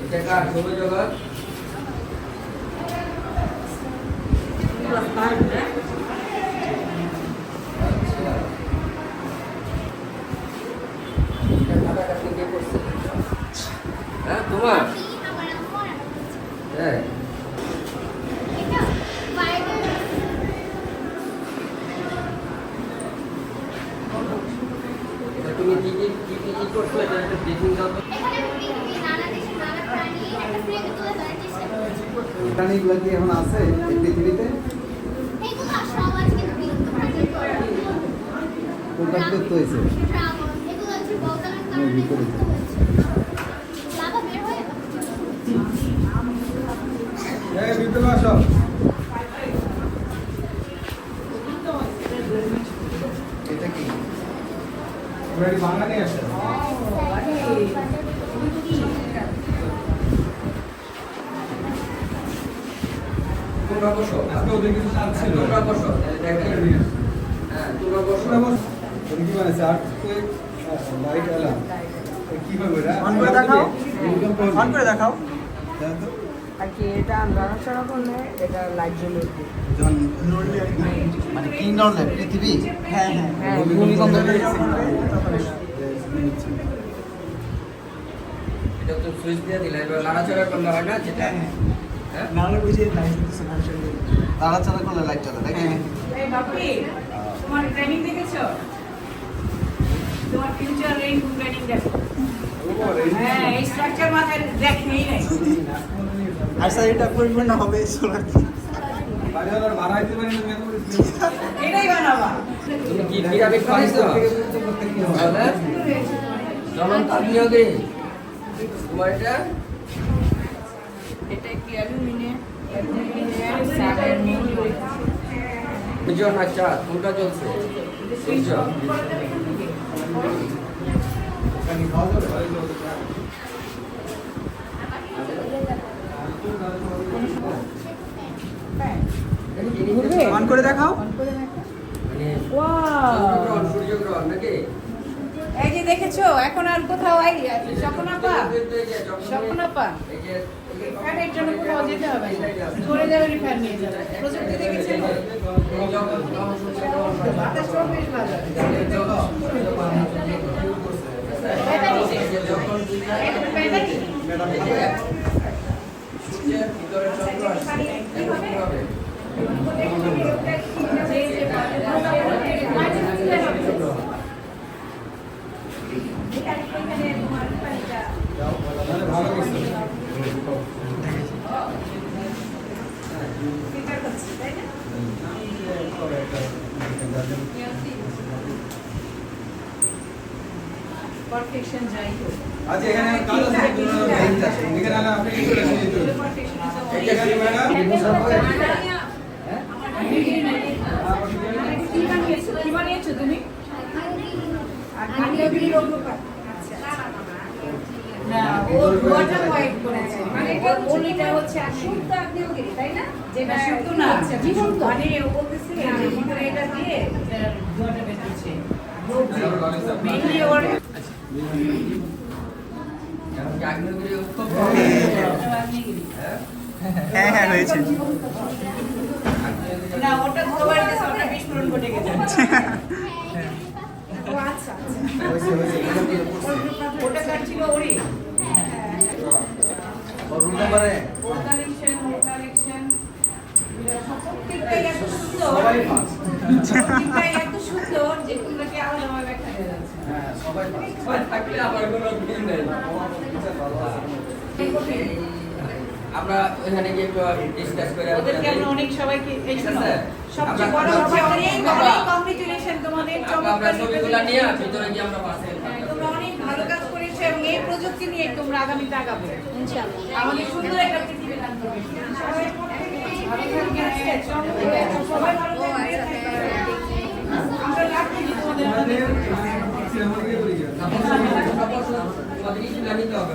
এটা কার সৌরজগৎ? হ্যাঁ তোমার? হ্যাঁ তুমি কি কি কি কি করছো এটা একটা ব্রিফিং দাও তো। প্রাণীগুলো কি এখন আছে এই পৃথিবীতে? কোনটা বিলুপ্ত হয়েছে? এটা কি বাংলা নিয়ে আসে তোমরা বসো। আজকে ওদের কিছু কাজ ছিল। তোমরা বসো। দেখেন। হ্যাঁ তোমরা বসো। ওদের কি বানাইছে আর্থকুইক লাইট অ্যালার্ম কিভাবে এটা অন করে দেখাও অন করে দেখাও আর কি এটা নড়াচড়া করলে এটা লাইট জ্বলে উঠবে। যখন মানে কি নড়লে পৃথিবী? হ্যাঁ হ্যাঁ হ্যাঁ, ভূমিকম্প ভূমিকম্প যখন হবে, তখন এটা। এটা তো সুইচ দিয়ে দিলে এবার নাড়াচাড়া করলে হয় না যেটা হ্যাঁ নাহলে বুঝে লাইট দিতেছে মানুষের তাড়াচাড়া করলে লাইট জ্বলে নাকি? এই বাপি তোমার ট্রেনিং দেখেছো? তোমার ফিউচার রেইন ট্রেনিং দেখো। হ্যাঁ এই স্ট্রাকচার মাথায় দেখেই নাই। আচ্ছা এটা পরিপূর্ণ হবে সোলার দিয়ে। বাড়িওয়ালার ভাড়া দিতে পারি না মেমোরি এটাই বানাবা। তুমি কি পিরামিড বানাইছো? হ্যাঁ জনন তাবিয়গে তোমার এটা এটা কি অ্যালুমিনিয়াম সারের মূল সূর্য না চাঁদ কোনটা জ্বলছে? সূর্য। অন করে দেখাও মানে ওয়াও চন্দ্রগ্রহণ সূর্যগ্রহণ নাকি? এই যে দেখেছো এখন আর কোথাও স্বপ্নাপা স্বপ্নাপা এই যে ফ্যানের জন্য কোথাও যেতে হবে না। ধরে যাবেন ফ্যান নিয়ে যাবে। প্রযুক্তি দেখেছেন? বাতাস সব বেশ ভালো। ব্যাটারি এটা ব্যাটারি সূর্যের ভিতরে চন্দ্র আসছে এখন কি হবে? ভালো করছে পারফেকশন যাই হোক আজ এখানে কাজ আছে এখানে আপনি কি করে কি বানিয়েছো তুমি? না ওর ওয়াটার হোয়াইট করেছে মানে ওটা হচ্ছে শুদ্ধ আগ্নেয়গিরি তাই না? যেটা শুদ্ধ না জীবন্ত মানে ও বলতেছে আমি ভিতরে এটা দিয়ে ধোঁয়াটা বের করছে মেইনলি ওর এখন কি আগ্নেয়গিরি উৎপন্ন আগ্নেয়গিরি হ্যাঁ হ্যাঁ হয়েছে না ওটা ধোঁয়া দিয়েছে ওটা বিস্ফোরণ ঘটে গেছে ও আচ্ছা ওটা কার ছিল ওরই ও কালেকশন প্রত্যেকটাই এত সুন্দর প্রত্যেকটাই এত সুন্দর যে তোমরাকে আলাদাভাবে ব্যাখ্যা দেওয়া যাচ্ছে সবাই থাকলে আবার কোনো কিছু নেই। আমরা ওখানে গিয়ে একটু ডিসকাস করে ওদেরকে আমরা অনেক সবাইকে এই ঠিক শোনো, আছে? সবচেয়ে বড় আমরা- সবাই অনেক অনেক কংগ্রেচুলেশন তোমাদের আমরা চমৎকার ছবিগুলো নিয়ে ভিতরে গিয়ে আমরা পাশে তোমরা অনেক ভালো কাজ করেছো এবং এই প্রযুক্তি নিয়ে তোমরা আগামীতে আগাবে ইনশাআল্লাহ আমাদের সুন্দর একটা পৃথিবী দান করবে সবাই ভালো থাকবেন সবাই ভালো থাকবেন আমরা রাখছি তোমাদের আমাদের তোমাদের ইস্যু জানিতে হবে